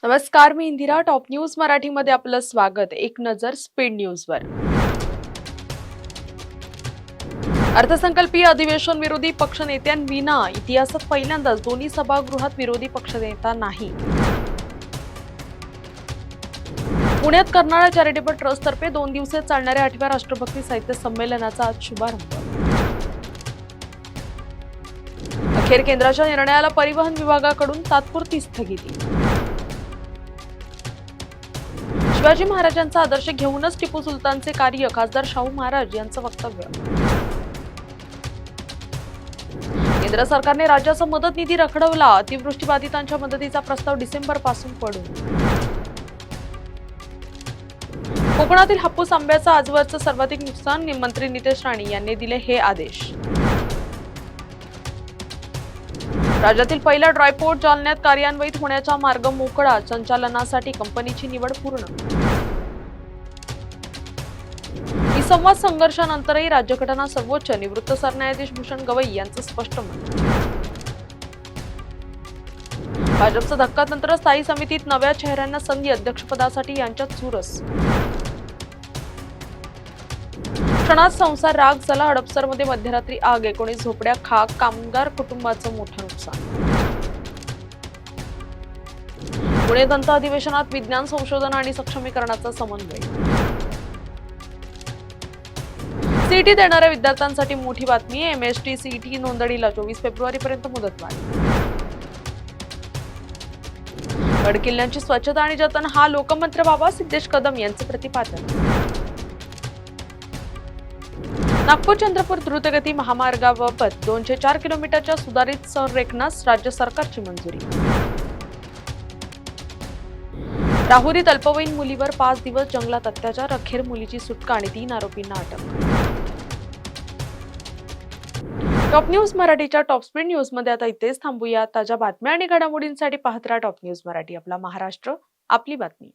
नमस्कार, मी Indira. Top news मराठीमध्ये आपलं स्वागत. एक नजर स्पीड न्यूजवर. अर्थसंकल्पीय अधिवेशन विरोधी पक्षनेत्यांविना इतिहासात पहिल्यांदाच दोन्ही सभागृहात विरोधी पक्षनेता नाही. पुण्यात कर्नाळा चॅरिटेबल ट्रस्टतर्फे 2 दिवसीय चालणाऱ्या 8व्या राष्ट्रभक्ती साहित्य संमेलनाचा आज शुभारंभ. अखेर केंद्राच्या निर्णयाला परिवहन विभागाकडून तात्पुरती स्थगिती. शिवाजी महाराजांचा आदर्श घेऊनच टिपू सुलतानचे कार्य, खासदार शाहू महाराज यांचं वक्तव्य. केंद्र सरकारने राज्याचा मदत निधी रखडवला, अतिवृष्टी बाधितांच्या मदतीचा प्रस्ताव डिसेंबरपासून पडून. कोकणातील हापूस आंब्याचं आजवरचं सर्वाधिक नुकसान, मंत्री नितेश राणे यांनी दिले हे आदेश. राज्यातील पहिला ड्रायपोर्ट जालन्यात कार्यान्वित होण्याचा मार्ग मोकळा, संचालनासाठी कंपनीची निवड पूर्ण. संवाद संघर्षानंतरही राज्यघटना सर्वोच्च, निवृत्त सरन्यायाधीश भूषण गवई यांचं स्पष्ट मत. भाजपचा धक्का नंतर स्थायी समितीत नव्या चेहऱ्यांना संधी, अध्यक्षपदासाठी यांच्यात चुरस. क्षणात संसार राग झाला, हडपसरमध्ये मध्यरात्री आग, 19 झोपड्या खाक, कामगार कुटुंबाचं मोठं नुकसान. पुणे दंत अधिवेशनात विज्ञान संशोधन आणि सक्षमीकरणाचा समन्वय. सीईटी देणाऱ्या विद्यार्थ्यांसाठी मोठी बातमी, एमएसटी सीईटी नोंदणीला 24 फेब्रुवारीपर्यंत मुदतवाढ. गडकिल्ल्यांची स्वच्छता आणि जतन हा लोकमंत्र बाबा सिद्धेश कदम यांचे प्रतिपादन. नागपूर चंद्रपूर द्रुतगती महामार्गाबाबत 204 किलोमीटरच्या सुधारित संरेखनास राज्य सरकारची मंजुरी. राहुरीत अल्पवयीन मुलीवर 5 दिवस जंगलात अत्याचार, अखेर मुलीची सुटका आणि 3 आरोपींना अटक. टॉप न्यूज मराठीच्या टॉप स्पीड न्यूज मध्ये आता इथेच थांबूया. ताज्या बातम्या आणि घडामोडींसाठी पाहत राहा टॉप न्यूज मराठी. आपला महाराष्ट्र, आपली बातमी.